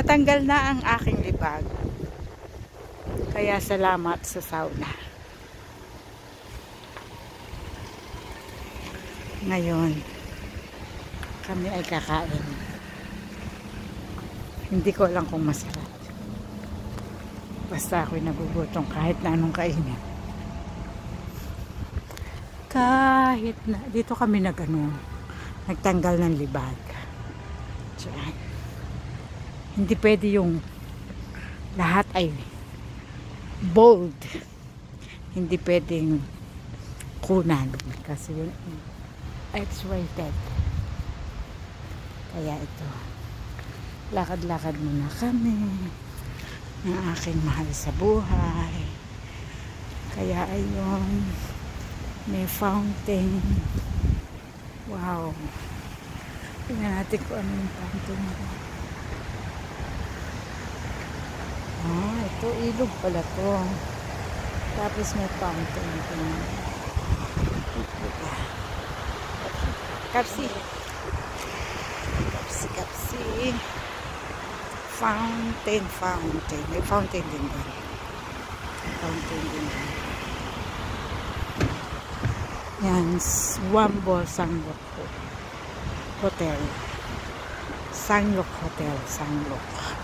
natanggal na ang aking libag. Kaya salamat sa sauna. Ngayon, kami ay kakain. Hindi ko alam kung masarap. Basta ako'y nagugutom kahit na anong kainin. Kahit na, dito kami nagtanggal ng libag. Diyan. Hindi pwede yung lahat ay bold. Hindi pwedeng kunan kasi yun X-rated. Kaya ito, lakad-lakad muna kami ng aking mahal sa buhay. Kaya ayun, may fountain. Wow, tingnan natin kung ano yung fountain. Ito ilog pala to. Tapos may fountain. Kapsi. Fountain. May fountain din ba? Yan, Wambo Sanglok Hotel. Sanglok.